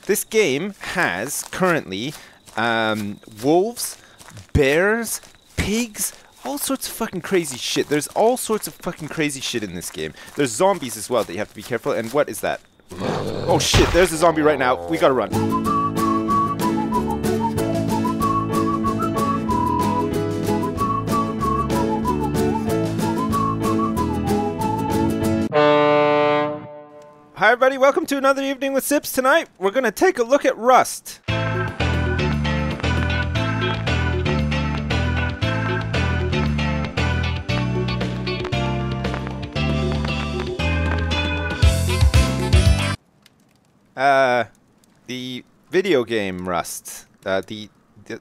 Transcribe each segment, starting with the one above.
This game has currently wolves, bears, pigs, all sorts of fucking crazy shit. There's all sorts of fucking crazy shit in this game. There's zombies as well that you have to be careful. And what is that? Oh shit, there's a zombie right now. We gotta run. Hi everybody, welcome to another evening with Sips. Tonight, we're gonna take a look at Rust. The video game Rust. The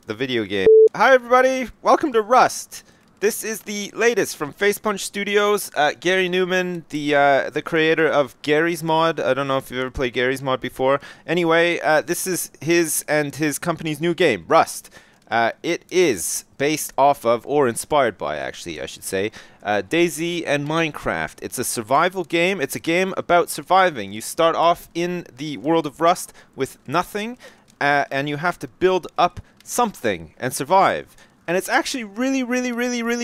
video game. Hi everybody, welcome to Rust. This is the latest from Facepunch Studios. Gary Newman, the creator of Gary's Mod. I don't know if you've ever played Gary's Mod before. Anyway, this is his and his company's new game, Rust. It is based off of, or inspired by actually, I should say, DayZ and Minecraft. It's a survival game. It's a game about surviving. You start off in the world of Rust with nothing, and you have to build up something and survive. And it's actually really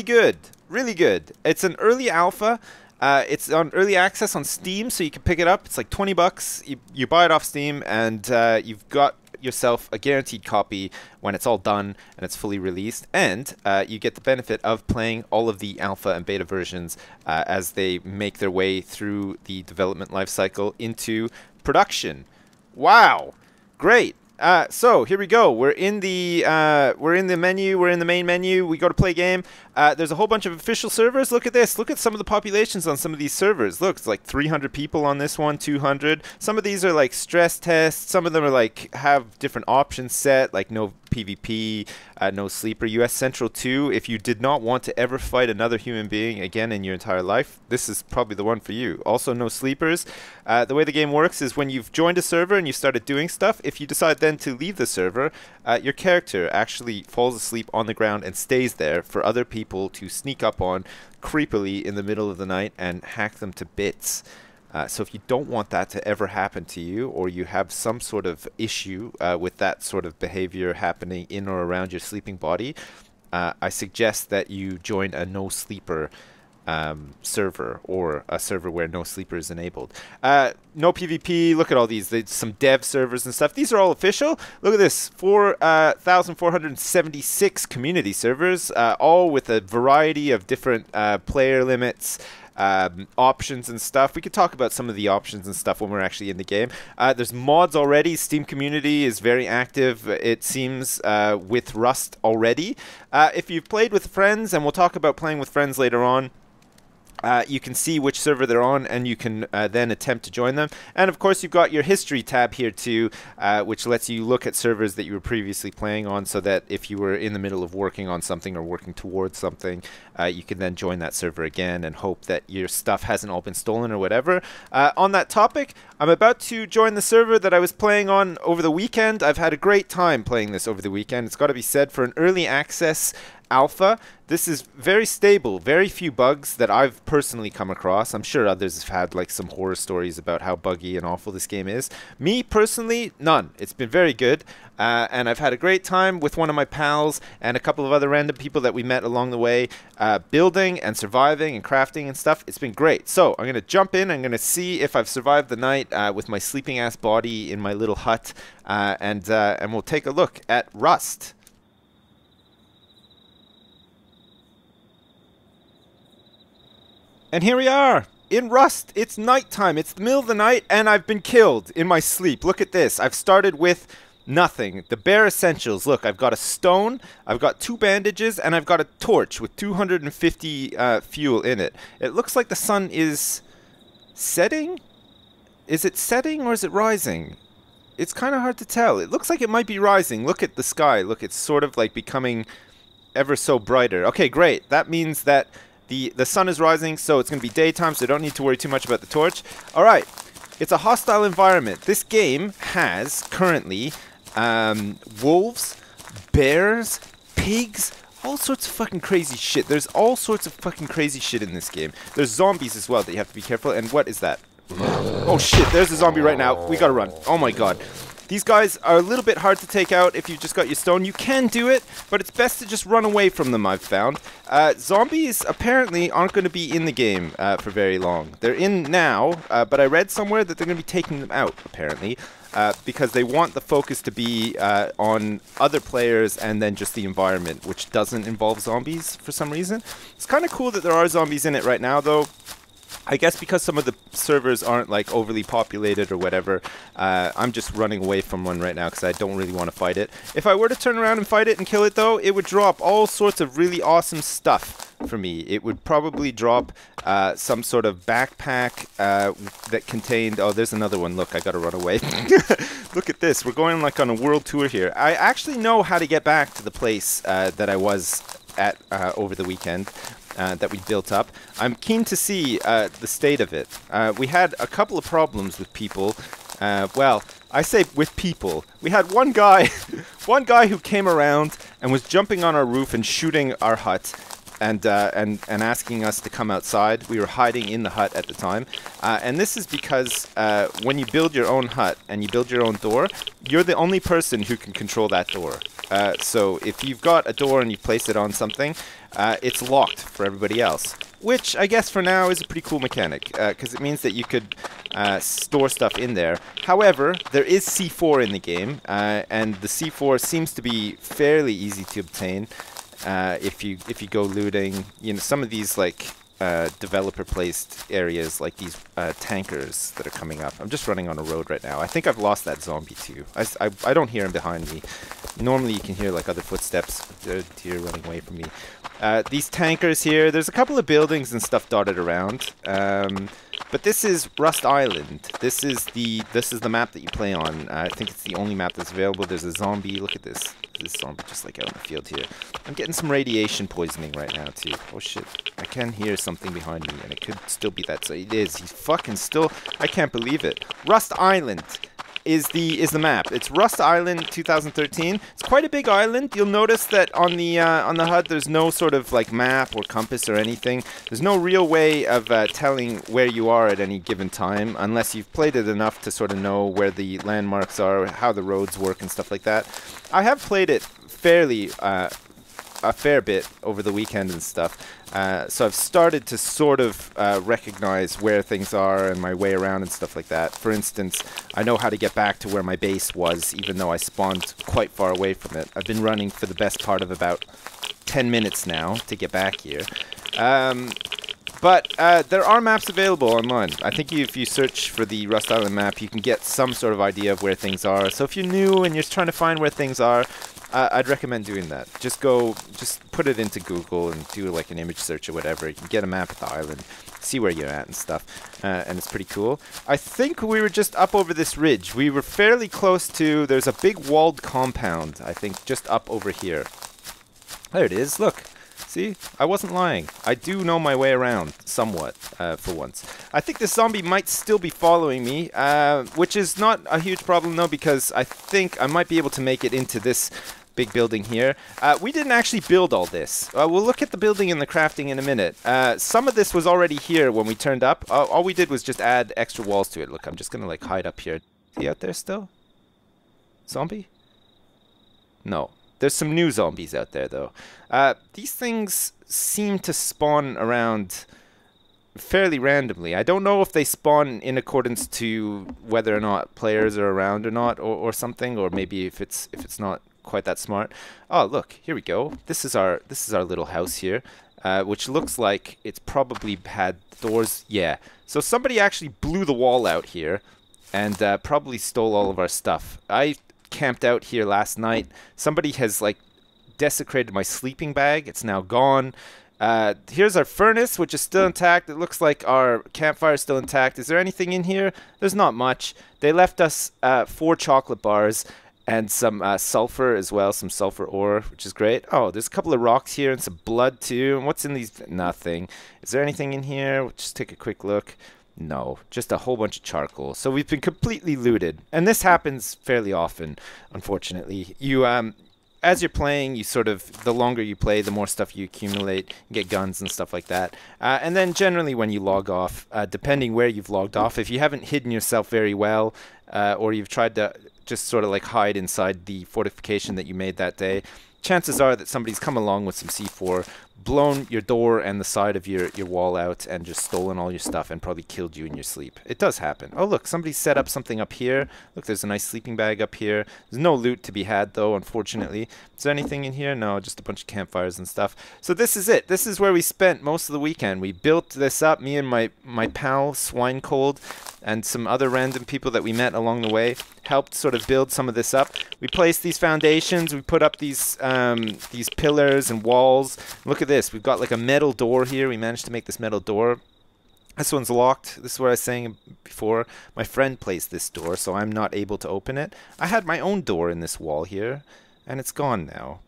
good. Really good. It's an early alpha. It's on early access on Steam, so you can pick it up. It's like 20 bucks. You buy it off Steam, and you've got yourself a guaranteed copy when it's all done and it's fully released. And you get the benefit of playing all of the alpha and beta versions as they make their way through the development lifecycle into production. Wow! Great! So here we go. We're in the menu. We're in the main menu. We go to play game. There's a whole bunch of official servers. Look at this. Look at some of the populations on some of these servers. Look, it's like 300 people on this one, 200. Some of these are like stress tests. Some of them are like have different options set, like no PvP, no sleeper. US Central 2. If you did not want to ever fight another human being again in your entire life, this is probably the one for you. Also, no sleepers. The way the game works is when you've joined a server and you started doing stuff, if you decide then to leave the server, your character actually falls asleep on the ground and stays there for other people to sneak up on creepily in the middle of the night and hack them to bits. So if you don't want that to ever happen to you, or you have some sort of issue with that sort of behavior happening in or around your sleeping body, I suggest that you join a no sleeper server, or a server where no sleeper is enabled. No PvP. Look at all these. There's some dev servers and stuff. These are all official. Look at this. 4,476 community servers, all with a variety of different player limits, options and stuff. We could talk about some of the options and stuff when we're actually in the game. There's mods already. Steam community is very active, it seems, with Rust already. If you've played with friends, and we'll talk about playing with friends later on, you can see which server they're on, and you can then attempt to join them. And of course, you've got your history tab here too, which lets you look at servers that you were previously playing on, so that if you were in the middle of working on something or working towards something, you can then join that server again and hope that your stuff hasn't all been stolen or whatever. On that topic, I'm about to join the server that I was playing on over the weekend. I've had a great time playing this over the weekend. It's got to be said, for an early access alpha, this is very stable. Very few bugs that I've personally come across. I'm sure others have had like some horror stories about how buggy and awful this game is. Me personally, none. It's been very good, and I've had a great time with one of my pals and a couple of other random people that we met along the way, building and surviving and crafting and stuff. It's been great. So I'm gonna jump in. I'm gonna see if I've survived the night with my sleeping ass body in my little hut, and we'll take a look at Rust. And here we are, in Rust. It's nighttime, it's the middle of the night, and I've been killed in my sleep. Look at this. I've started with nothing. The bare essentials. Look, I've got a stone, I've got 2 bandages, and I've got a torch with 250 fuel in it. It looks like the sun is setting? Is it setting or is it rising? It's kind of hard to tell. It looks like it might be rising. Look at the sky. Look, it's sort of like becoming ever so brighter. Okay, great. That means that the sun is rising, so it's going to be daytime, so I don't need to worry too much about the torch. Alright, it's a hostile environment. This game has currently wolves, bears, pigs, all sorts of fucking crazy shit. There's all sorts of fucking crazy shit in this game. There's zombies as well that you have to be careful. And what is that? Oh shit, there's a zombie right now. We gotta run. Oh my god. These guys are a little bit hard to take out if you've just got your stone. You can do it, but it's best to just run away from them, I've found. Zombies apparently aren't going to be in the game for very long. They're in now, but I read somewhere that they're going to be taking them out, apparently. Because they want the focus to be on other players and then just the environment, which doesn't involve zombies for some reason. It's kind of cool that there are zombies in it right now, though. I guess because some of the servers aren't like overly populated or whatever, I'm just running away from one right now because I don't really want to fight it. If I were to turn around and fight it and kill it, though, it would drop all sorts of really awesome stuff for me. It would probably drop some sort of backpack that contained... Oh, there's another one. Look, I gotta run away. Look at this. We're going like on a world tour here. I actually know how to get back to the place that I was at over the weekend. That we built up. I'm keen to see the state of it. We had a couple of problems with people. Well, I say with people. We had one guy, who came around and was jumping on our roof and shooting our hut, and asking us to come outside. We were hiding in the hut at the time, and this is because when you build your own hut and you build your own door, you're the only person who can control that door. So if you've got a door and you place it on something, it's locked for everybody else, which I guess for now is a pretty cool mechanic, because it means that you could store stuff in there. However, there is C4 in the game, and the C4 seems to be fairly easy to obtain if you go looting. You know, some of these like developer placed areas, like these tankers that are coming up. I'm just running on a road right now. I think I've lost that zombie too. I don't hear him behind me. Normally you can hear like other footsteps. Deer running away from me. These tankers here, there's a couple of buildings and stuff dotted around. But this is Rust Island. This is the map that you play on. I think it's the only map that's available. There's a zombie. Look at this. This zombie just like out in the field here. I'm getting some radiation poisoning right now too. Oh shit. I can hear something behind me and it could still be that. So it is. He's fucking still. I can't believe it. Rust Island is the map. It's Rust Island 2013. It's quite a big island. You'll notice that on the HUD there's no sort of like map or compass or anything. There's no real way of telling where you are at any given time unless you've played it enough to sort of know where the landmarks are, how the roads work and stuff like that. I have played it fairly a fair bit over the weekend and stuff. So I've started to sort of recognize where things are and my way around and stuff like that. For instance, I know how to get back to where my base was, even though I spawned quite far away from it. I've been running for the best part of about 10 minutes now to get back here. But there are maps available online. I think if you search for the Rust Island map, you can get some sort of idea of where things are. So if you're new and you're trying to find where things are, I'd recommend doing that. Just put it into Google and do like an image search or whatever. You can get a map of the island, see where you're at and stuff, and it's pretty cool. I think we were just up over this ridge. We were fairly close to, there's a big walled compound, I think, just up over here. There it is, look. See, I wasn't lying. I do know my way around, somewhat, for once. I think this zombie might still be following me, which is not a huge problem, though, because I think I might be able to make it into this big building here. We didn't actually build all this. We'll look at the building and the crafting in a minute. Some of this was already here when we turned up. All we did was just add extra walls to it. Look, I'm just going to, like, hide up here. Is he out there still? Zombie? No. There's some new zombies out there, though. These things seem to spawn around fairly randomly. I don't know if they spawn in accordance to whether or not players are around or not, or something, or maybe if it's not quite that smart. Oh, look, here we go. This is our little house here, which looks like it's probably had doors. Yeah. So somebody actually blew the wall out here, and probably stole all of our stuff. I camped out here last night. Somebody has like desecrated my sleeping bag. It's now gone. Here's our furnace, which is still intact. It looks like our campfire is still intact. Is there anything in here? There's not much. They left us 4 chocolate bars and some sulfur as well, some sulfur ore, which is great. Oh, there's a couple of rocks here and some blood too. And what's in these? Nothing. Is there anything in here? We'll just take a quick look. No, just a whole bunch of charcoal. So we've been completely looted. And this happens fairly often, unfortunately. You, as you're playing, you sort of, the longer you play, the more stuff you accumulate, you get guns and stuff like that. And then generally when you log off, depending where you've logged off, if you haven't hidden yourself very well, or you've tried to just sort of like hide inside the fortification that you made that day, chances are that somebody's come along with some C4, blown your door and the side of your wall out, and just stolen all your stuff and probably killed you in your sleep. It does happen. Oh, look, somebody set up something up here. Look, there's a nice sleeping bag up here. There's no loot to be had, though, unfortunately. Is there anything in here? No, just a bunch of campfires and stuff. So this is it. This is where we spent most of the weekend. We built this up, me and my pal, Swinecold, and some other random people that we met along the way, helped sort of build some of this up. We placed these foundations, we put up these pillars and walls. Look at this, we've got like a metal door here. We managed to make this metal door. This one's locked. This is what I was saying before. My friend placed this door, so I'm not able to open it. I had my own door in this wall here, and it's gone now.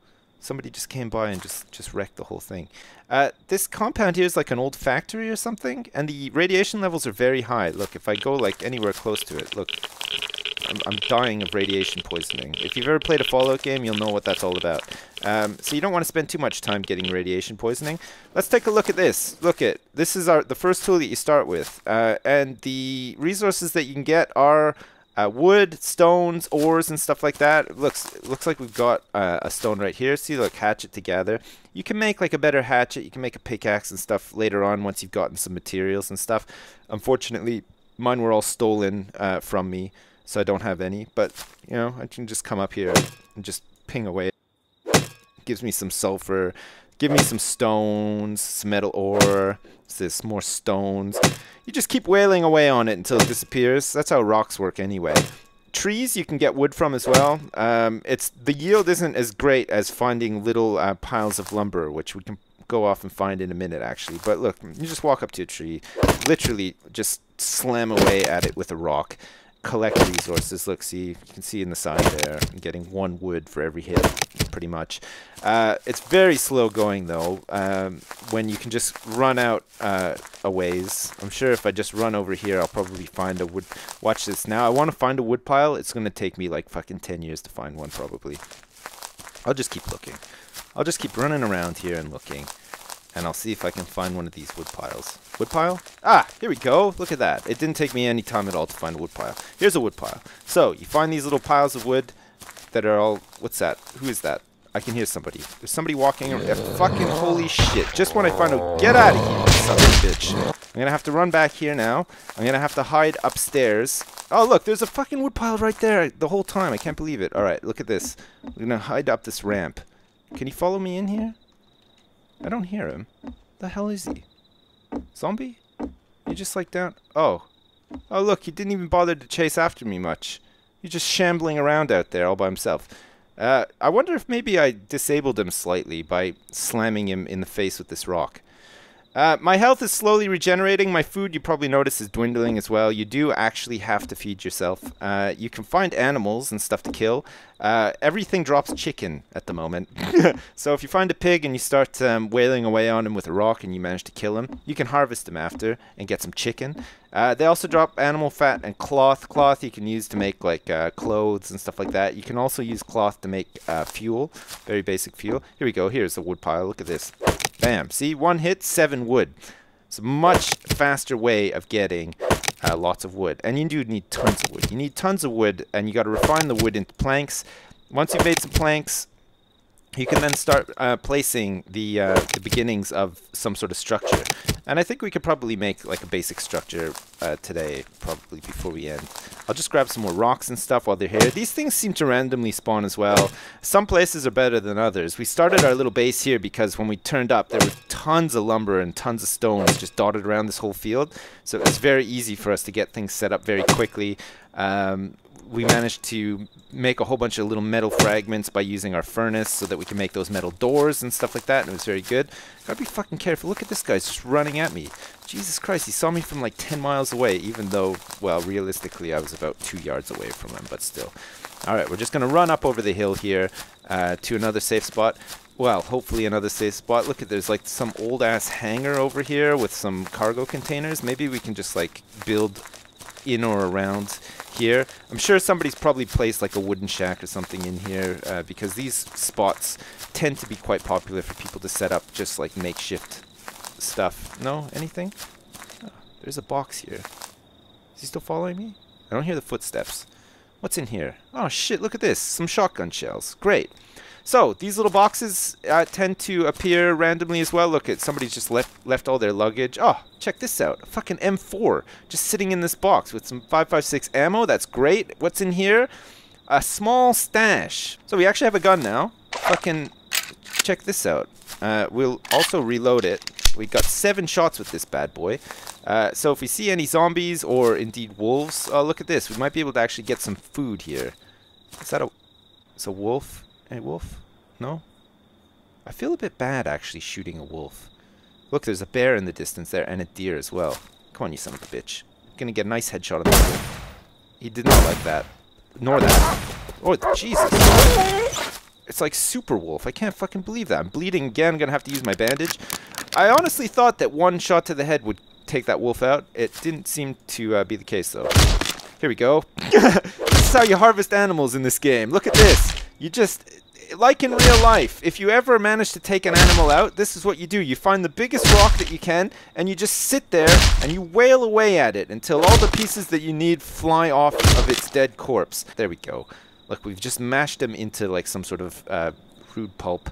Somebody just came by and just wrecked the whole thing. This compound here is like an old factory or something, and the radiation levels are very high. Look, if I go like anywhere close to it, look, I'm dying of radiation poisoning. If you've ever played a Fallout game, you'll know what that's all about. So you don't want to spend too much time getting radiation poisoning. Let's take a look at this. Look at this is the first tool that you start with, and the resources that you can get are wood, stones, ores, and stuff like that. It looks like we've got a stone right here. See, look, hatchet together. You can make like a better hatchet. You can make a pickaxe and stuff later on once you've gotten some materials and stuff. Unfortunately, mine were all stolen from me, so I don't have any. But you know, I can just come up here and just ping away. Gives me some sulfur. Give me some stones, some metal ore. What's this? More stones. You just keep wailing away on it until it disappears. That's how rocks work anyway. Trees you can get wood from as well. The yield isn't as great as finding little piles of lumber, which we can go off and find in a minute actually. But look, you just walk up to a tree, literally just slam away at it with a rock. Collect resources. Look, see, you can see in the side there, I'm getting 1 wood for every hit, pretty much. It's very slow going though, when you can just run out a ways. I'm sure if I just run over here, I'll probably find a wood. Watch this now. I want to find a wood pile. It's going to take me like fucking 10 years to find one probably. I'll just keep looking. I'll just keep running around here and looking. And I'll see if I can find one of these wood piles. Wood pile? Ah, here we go. Look at that. It didn't take me any time at all to find a wood pile. Here's a wood pile. So, you find these little piles of wood that are all... What's that? Who is that? I can hear somebody. There's somebody walking around. Fucking holy shit. Just when I find a... Get out of here, son of a bitch. I'm going to have to run back here now. I'm going to have to hide upstairs. Oh, look. There's a fucking wood pile right there the whole time. I can't believe it. Alright, look at this. I'm going to hide up this ramp. Can you follow me in here? I don't hear him. The hell is he? Zombie? You just like down... Oh. Oh, look, he didn't even bother to chase after me much. He's just shambling around out there all by himself. I wonder if maybe I disabled him slightly by slamming him in the face with this rock. My health is slowly regenerating. My food, you probably notice, is dwindling as well. You do actually have to feed yourself. You can find animals and stuff to kill. Everything drops chicken at the moment. So if you find a pig and you start wailing away on him with a rock and you manage to kill him, you can harvest him after and get some chicken. They also drop animal fat and cloth. Cloth you can use to make like clothes and stuff like that. You can also use cloth to make fuel. Very basic fuel. Here we go. Here's a wood pile. Look at this. Bam. See? 1 hit, 7 wood. It's a much faster way of getting lots of wood. And you do need tons of wood. You need tons of wood, and you got to refine the wood into planks. Once you've made some planks, you can then start placing the beginnings of some sort of structure. And I think we could probably make like a basic structure today, probably before we end. I'll just grab some more rocks and stuff while they're here. These things seem to randomly spawn as well. Some places are better than others. We started our little base here because when we turned up, there were tons of lumber and tons of stones just dotted around this whole field. So it was very easy for us to get things set up very quickly. We managed to make a whole bunch of little metal fragments by using our furnace so that we can make those metal doors and stuff like that, and it was very good. Gotta be fucking careful. Look at this guy's just running at me. Jesus Christ, he saw me from like 10 miles away, even though, well, realistically I was about 2 yards away from him, but still. Alright, we're just gonna run up over the hill here to another safe spot. Well, hopefully another safe spot. Look at, there's like some old ass hangar over here with some cargo containers. Maybe we can just like build in or around here. I'm sure somebody's probably placed like a wooden shack or something in here because these spots tend to be quite popular for people to set up just like makeshift stuff. No? Anything? Oh, there's a box here. Is he still following me? I don't hear the footsteps. What's in here? Oh shit, look at this. Some shotgun shells. Great. So, these little boxes tend to appear randomly as well. Look at somebody's just left all their luggage. Oh, check this out. A fucking M4 just sitting in this box with some 5.56 ammo. That's great. What's in here? A small stash. So we actually have a gun now. Fucking check this out. We'll also reload it. We got 7 shots with this bad boy. So if we see any zombies or indeed wolves, oh look at this. We might be able to actually get some food here. Is that it's a wolf? Any wolf? No? I feel a bit bad actually shooting a wolf. Look, there's a bear in the distance there and a deer as well. Come on, you son of a bitch. Gonna get a nice headshot on this wolf. He did not like that. Nor that. Oh, Jesus. It's like super wolf. I can't fucking believe that. I'm bleeding again. I'm gonna have to use my bandage. I honestly thought that one shot to the head would take that wolf out. It didn't seem to be the case, though. Here we go. This is how you harvest animals in this game. Look at this. You just... Like in real life, if you ever manage to take an animal out, this is what you do. You find the biggest rock that you can, and you just sit there, and you wail away at it until all the pieces that you need fly off of its dead corpse. There we go. Look, we've just mashed him into like some sort of crude pulp,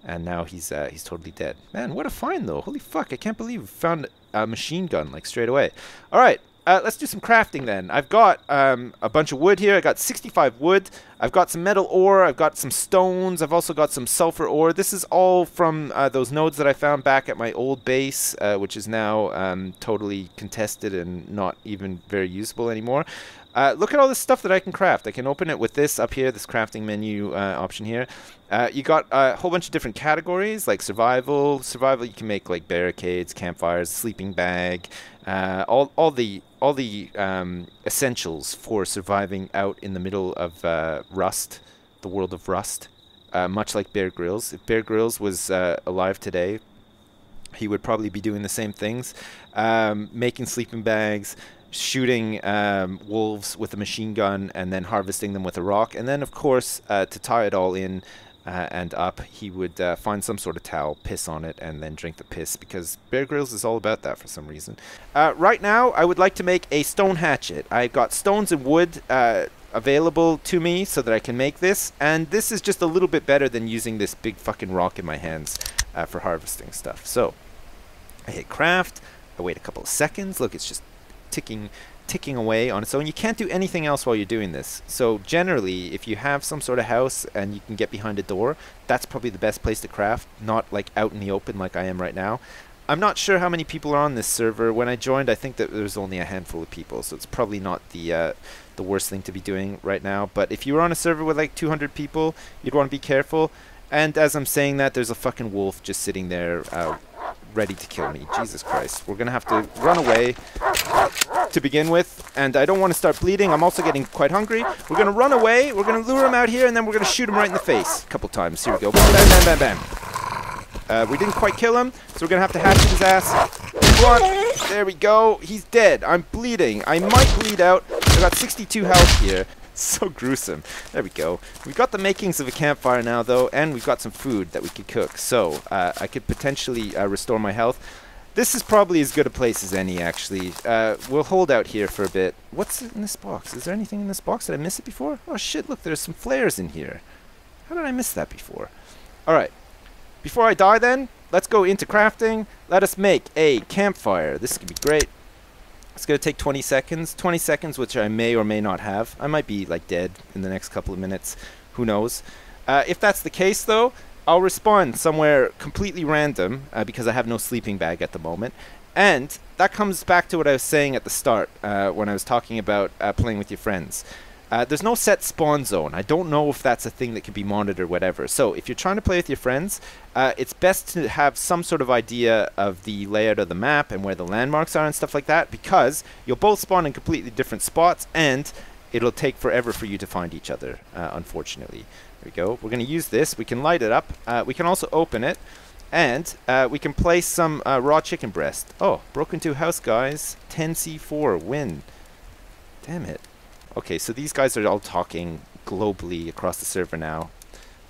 and now he's totally dead. Man, what a find, though. Holy fuck, I can't believe we found a machine gun, like, straight away. All right. Let's do some crafting then. I've got a bunch of wood here. I got 65 wood. I've got some metal ore. I've got some stones. I've also got some sulfur ore. This is all from those nodes that I found back at my old base, which is now totally contested and not even very usable anymore. Look at all this stuff that I can craft. I can open it with this up here, this crafting menu option here. You got a whole bunch of different categories, like survival. Survival, you can make like barricades, campfires, sleeping bag, all the essentials for surviving out in the middle of Rust, the world of Rust. Much like Bear Grylls. If Bear Grylls was alive today, he would probably be doing the same things, making sleeping bags, shooting wolves with a machine gun, and then harvesting them with a rock. And then, of course, to tie it all in and up, he would find some sort of towel, piss on it, and then drink the piss, because Bear Grylls is all about that for some reason. Right now, I would like to make a stone hatchet. I've got stones and wood available to me so that I can make this, and this is just a little bit better than using this big fucking rock in my hands for harvesting stuff. So, I hit craft, I wait a couple of seconds, look, it's just ticking away on its own. You can't do anything else while you're doing this. So generally, if you have some sort of house and you can get behind a door, that's probably the best place to craft, not like out in the open like I am right now. I'm not sure how many people are on this server. When I joined, I think that there was only a handful of people, so it's probably not the worst thing to be doing right now. But if you were on a server with like 200 people, you'd want to be careful. And as I'm saying that, there's a fucking wolf just sitting there ready to kill me. Jesus Christ. We're going to have to run away to begin with, and I don't want to start bleeding. I'm also getting quite hungry. We're going to run away, we're going to lure him out here, and then we're going to shoot him right in the face a couple times. Here we go. Bam, bam, bam, bam. We didn't quite kill him, so we're going to have to hatchet his ass. Come on. There we go. He's dead. I'm bleeding. I might bleed out. I got 62 health here. So gruesome. There we go. We've got the makings of a campfire now, though, and we've got some food that we could cook. So I could potentially restore my health. This is probably as good a place as any, actually. We'll hold out here for a bit. What's in this box? Is there anything in this box? Did I miss it before? Oh, shit, look, there's some flares in here. How did I miss that before? Alright. Before I die, then, let's go into crafting. Let us make a campfire. This could be great. It's going to take 20 seconds. 20 seconds, which I may or may not have. I might be, like, dead in the next couple of minutes. Who knows? If that's the case, though, I'll respawn somewhere completely random because I have no sleeping bag at the moment. And that comes back to what I was saying at the start when I was talking about playing with your friends. There's no set spawn zone. I don't know if that's a thing that can be monitored or whatever. So if you're trying to play with your friends, it's best to have some sort of idea of the layout of the map and where the landmarks are and stuff like that, because you'll both spawn in completely different spots and it'll take forever for you to find each other, unfortunately. There we go. We're going to use this. We can light it up. We can also open it. And we can place some raw chicken breast. Oh, broke into a house, guys. 10C4. Win. Damn it. Okay, so these guys are all talking globally across the server now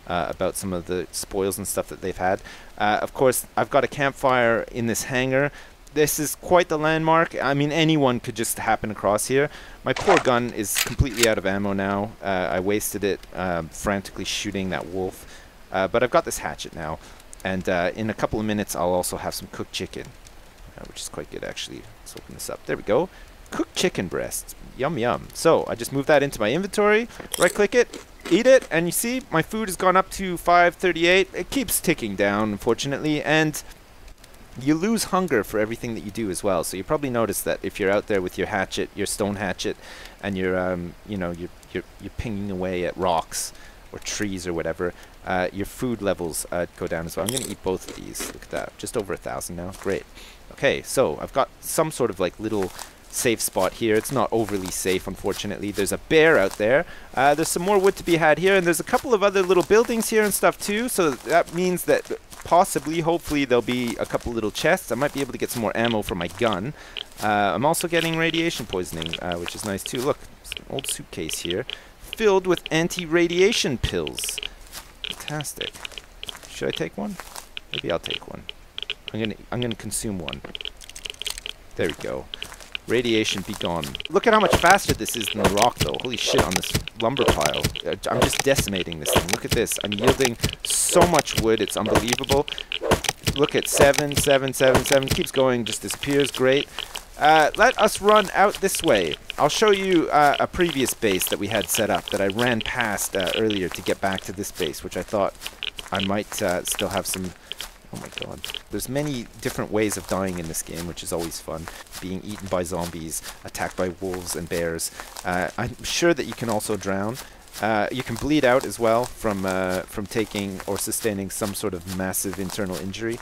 about some of the spoils and stuff that they've had. Of course, I've got a campfire in this hangar. This is quite the landmark. I mean, anyone could just happen across here. My poor gun is completely out of ammo now. I wasted it frantically shooting that wolf. But I've got this hatchet now. And in a couple of minutes, I'll also have some cooked chicken, which is quite good, actually. Let's open this up. There we go. Cooked chicken breasts. Yum, yum. So I just moved that into my inventory. Right-click it. Eat it. And you see, my food has gone up to 538. It keeps ticking down, unfortunately. And you lose hunger for everything that you do as well. So you probably noticed that if you're out there with your hatchet, your stone hatchet, and you're, you're pinging away at rocks or trees or whatever, your food levels go down as well. I'm going to eat both of these. Look at that. Just over 1,000 now. Great. Okay, so I've got some sort of like little safe spot here. It's not overly safe, unfortunately. There's a bear out there. There's some more wood to be had here, and there's a couple of other little buildings here and stuff too. So that means that possibly, hopefully, there'll be a couple little chests. I might be able to get some more ammo for my gun. I'm also getting radiation poisoning, which is nice too. Look, it's an old suitcase here filled with anti-radiation pills. Fantastic. Should I take one? Maybe I'll take one. I'm gonna consume one. There we go. Radiation be gone. Look at how much faster this is than the rock, though. Holy shit, on this lumber pile. I'm just decimating this thing. Look at this. I'm yielding so much wood. It's unbelievable. Look at 7, 7, 7, 7. Keeps going, just disappears. Great. Let us run out this way. I'll show you a previous base that we had set up that I ran past earlier to get back to this base, which I thought I might still have some... Oh my god. There's many different ways of dying in this game, which is always fun. Being eaten by zombies, attacked by wolves and bears. I'm sure that you can also drown. You can bleed out as well from taking or sustaining some sort of massive internal injury,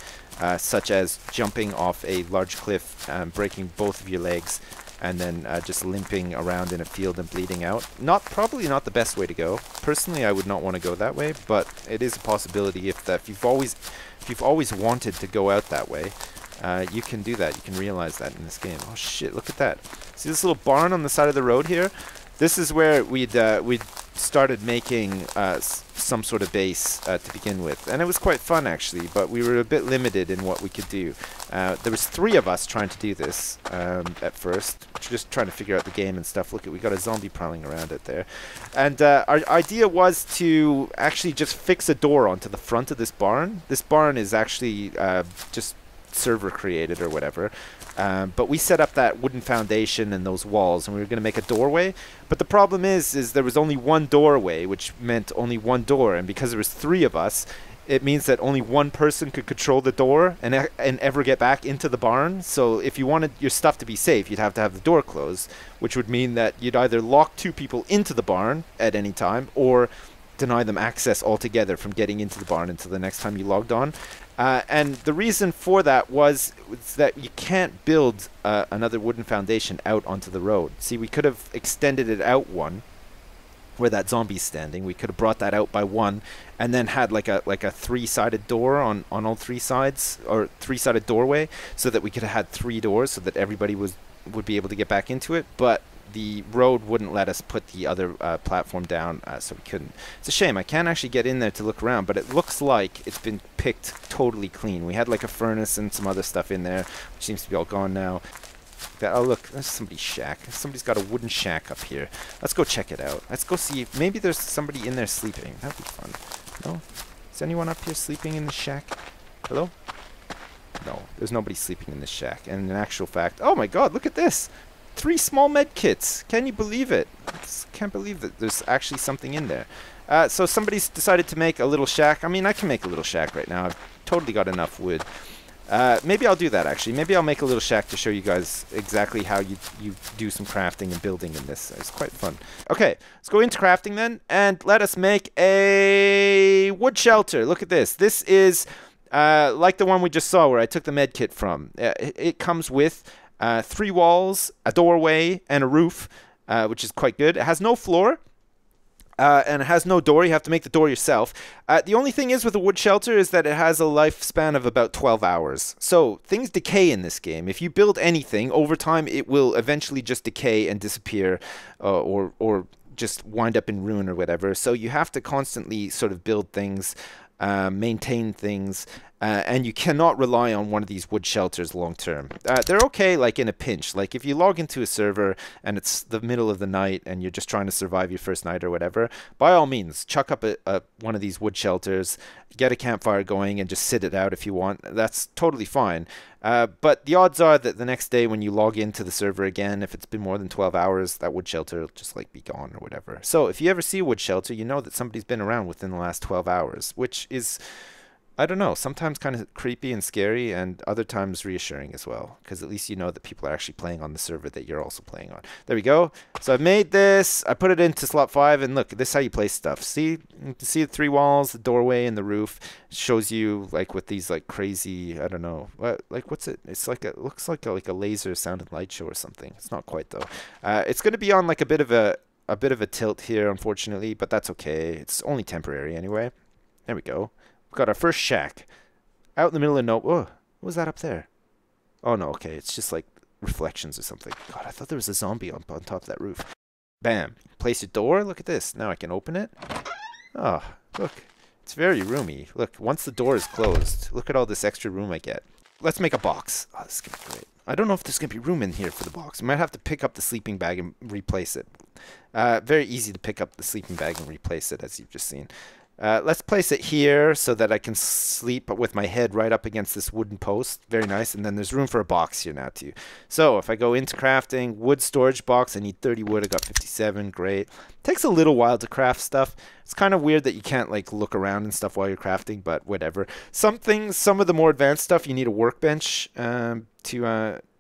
such as jumping off a large cliff, breaking both of your legs, and then just limping around in a field and bleeding out. Probably not the best way to go. Personally, I would not want to go that way, but it is a possibility if you've always wanted to go out that way. You can do that. You can realize that in this game. Oh shit! Look at that. See this little barn on the side of the road here? This is where we'd started making some sort of base to begin with, and it was quite fun actually. But we were a bit limited in what we could do. There was 3 of us trying to do this at first, just trying to figure out the game and stuff. Look, we got a zombie prowling around it there, and our idea was to actually just fix a door onto the front of this barn. This barn is actually just server created or whatever. But we set up that wooden foundation and those walls, and we were going to make a doorway. But the problem is there was only one doorway, which meant only one door. And because there was 3 of us, it means that only one person could control the door and ever get back into the barn. So if you wanted your stuff to be safe, you'd have to have the door closed, which would mean that you'd either lock 2 people into the barn at any time or deny them access altogether from getting into the barn until the next time you logged on. And the reason for that was that you can't build another wooden foundation out onto the road. See, we could have extended it out one, where that zombie's standing. We could have brought that out by 1, and then had like a 3-sided door on all 3 sides, or 3-sided doorway, so that we could have had 3 doors, so that everybody would be able to get back into it. But the road wouldn't let us put the other platform down, so we couldn't. It's a shame. I can't actually get in there to look around, but it looks like it's been picked totally clean. We had like a furnace and some other stuff in there, which seems to be all gone now. Oh look, there's somebody's shack. Somebody's got a wooden shack up here. Let's go check it out. Let's go see if maybe there's somebody in there sleeping. That'd be fun. No? Is anyone up here sleeping in the shack? Hello? No, there's nobody sleeping in this shack. And in actual fact, oh my god, look at this! 3 small med kits. Can you believe it? I can't believe that there's actually something in there. So somebody's decided to make a little shack. I mean, I can make a little shack right now. I've totally got enough wood. Maybe I'll do that, actually. Maybe I'll make a little shack to show you guys exactly how you do some crafting and building in this. It's quite fun. Okay, let's go into crafting then, and let us make a wood shelter. Look at this. This is like the one we just saw where I took the med kit from. It comes with 3 walls, a doorway, and a roof, which is quite good. It has no floor, and it has no door. You have to make the door yourself. The only thing is with a wood shelter is that it has a lifespan of about 12 hours. So things decay in this game. If you build anything, over time it will eventually just decay and disappear, or just wind up in ruin or whatever. So you have to constantly sort of build things, maintain things, and you cannot rely on one of these wood shelters long term. They're okay like in a pinch. Like if you log into a server and it's the middle of the night and you're just trying to survive your first night or whatever, by all means, chuck up one of these wood shelters, get a campfire going and just sit it out if you want. That's totally fine. But the odds are that the next day when you log into the server again, if it's been more than 12 hours, that wood shelter will just like be gone or whatever. So if you ever see a wood shelter, you know that somebody's been around within the last 12 hours, which is, I don't know, sometimes kind of creepy and scary, and other times reassuring as well, because at least you know that people are actually playing on the server that you're also playing on. There we go. So I've made this. I put it into slot 5, and look, this is how you place stuff. See, you can see the 3 walls, the doorway, and the roof. It shows you like with these like crazy, I don't know, like what's it? It's like it looks like a laser sound and light show or something. It's not quite though. It's going to be on like a bit of a tilt here, unfortunately, but that's okay. It's only temporary anyway. There we go. Got our first shack out in the middle of no. Oh, what was that up there? Oh no, okay, it's just like reflections or something. God, I thought there was a zombie on top of that roof. Bam. Place your door. Look at this. Now I can open it. Oh, look. It's very roomy. Look, once the door is closed, look at all this extra room I get. Let's make a box. Oh, this is going to be great. I don't know if there's going to be room in here for the box. I might have to pick up the sleeping bag and replace it. Very easy to pick up the sleeping bag and replace it, as you've just seen. Let's place it here so that I can sleep with my head right up against this wooden post. Very nice. And then there's room for a box here now too. So if I go into crafting, wood storage box, I need 30 wood. I got 57. Great. Takes a little while to craft stuff. It's kind of weird that you can't like look around and stuff while you're crafting, but whatever. Some of the more advanced stuff, you need a workbench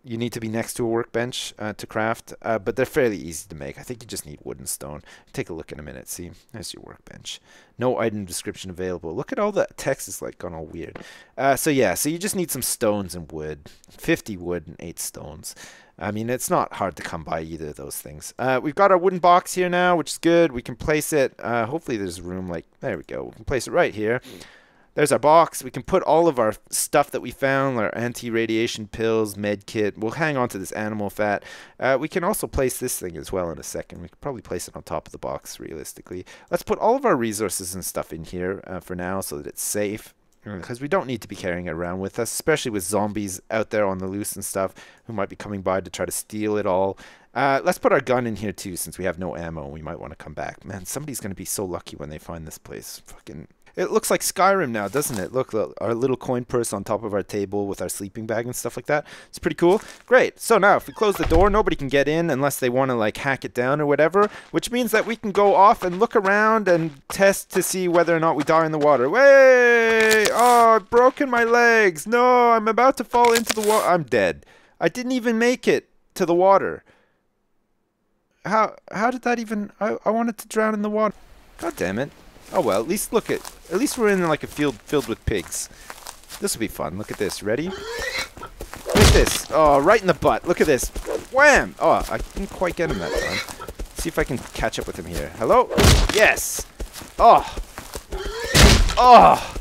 you need to be next to a workbench to craft, but they're fairly easy to make. I think you just need wood and stone. Take a look in a minute. See, there's your workbench. No item description available. Look at all the text is like gone all weird. So yeah, so you just need some stones and wood. 50 wood and 8 stones. I mean, it's not hard to come by either of those things. We've got our wooden box here now, which is good. We can place it. Hopefully there's room like, there we go. We can place it right here. There's our box. We can put all of our stuff that we found, our anti-radiation pills, med kit. We'll hang on to this animal fat. We can also place this thing as well in a second. We could probably place it on top of the box, realistically. Let's put all of our resources and stuff in here for now so that it's safe, because we don't need to be carrying it around with us, especially with zombies out there on the loose and stuff who might be coming by to try to steal it all. Let's put our gun in here too, since we have no ammo. We might want to come back. Man, somebody's going to be so lucky when they find this place. Fucking... It looks like Skyrim now, doesn't it? Look, our little coin purse on top of our table with our sleeping bag and stuff like that. It's pretty cool. Great. So now, if we close the door, nobody can get in unless they want to, like, hack it down or whatever, which means that we can go off and look around and test to see whether or not we die in the water. Way! Oh, I've broken my legs. No, I'm about to fall into the water. I'm dead. I didn't even make it to the water. How did that even... I wanted to drown in the water. God damn it. Oh well, at least we're in like a field filled with pigs. This will be fun. Look at this. Ready? Look at this. Oh, right in the butt. Look at this. Wham! Oh, I didn't quite get him that time. See if I can catch up with him here. Hello? Yes! Oh! Oh!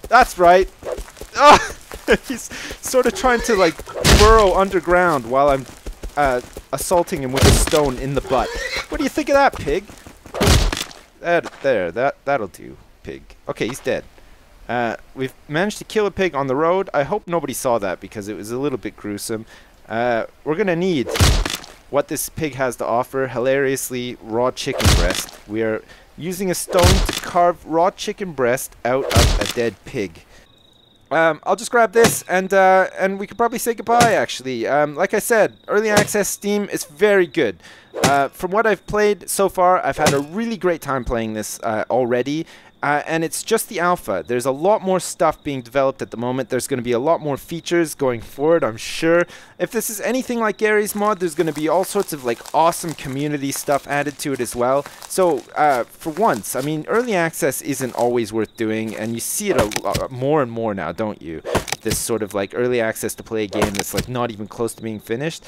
That's right. Oh! He's sort of trying to like burrow underground while I'm assaulting him with a stone in the butt. What do you think of that, pig? That'll do, pig. Okay, he's dead. We've managed to kill a pig on the road. I hope nobody saw that because it was a little bit gruesome. We're gonna need what this pig has to offer. Hilariously, raw chicken breast. We are using a stone to carve raw chicken breast out of a dead pig. I'll just grab this and we could probably say goodbye, actually. Like I said, early access Steam is very good. From what I've played so far, I've had a really great time playing this already. And it's just the alpha. There's a lot more stuff being developed at the moment. There's going to be a lot more features going forward, I'm sure. If this is anything like Gary's mod, there's going to be all sorts of like awesome community stuff added to it as well. So for once, I mean, early access isn't always worth doing, and you see it more and more now, don't you? This sort of like early access to play a game that's like not even close to being finished.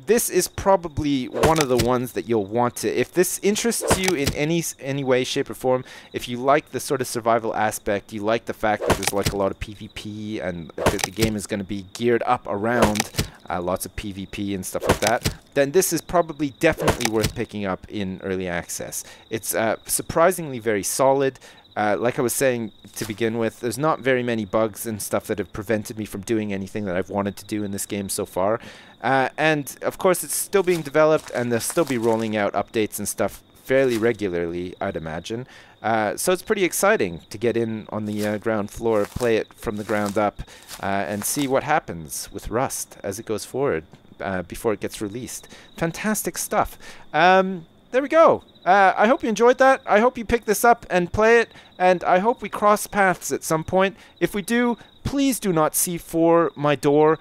This is probably one of the ones that you'll want to, if this interests you in any way, shape, or form, if you like the sort of survival aspect, you like the fact that there's like a lot of PvP and that the game is going to be geared up around lots of PvP and stuff like that, then this is probably definitely worth picking up in early access. It's surprisingly very solid. Like I was saying to begin with, there's not very many bugs and stuff that have prevented me from doing anything that I've wanted to do in this game so far. And of course, it's still being developed, and they'll still be rolling out updates and stuff fairly regularly, I'd imagine. So it's pretty exciting to get in on the ground floor, play it from the ground up, and see what happens with Rust as it goes forward before it gets released. Fantastic stuff. There we go. I hope you enjoyed that. I hope you pick this up and play it, and I hope we cross paths at some point. If we do, please do not C4 my door,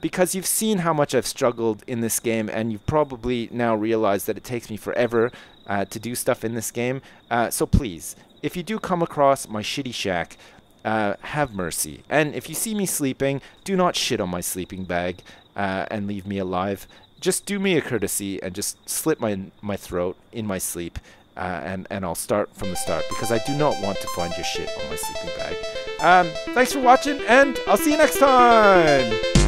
because you've seen how much I've struggled in this game, and you've probably now realized that it takes me forever to do stuff in this game. So please, if you do come across my shitty shack, have mercy. And if you see me sleeping, do not shit on my sleeping bag and leave me alive. Just do me a courtesy and just slit my throat in my sleep, and I'll start from the start, because I do not want to find your shit on my sleeping bag. Thanks for watching, and I'll see you next time!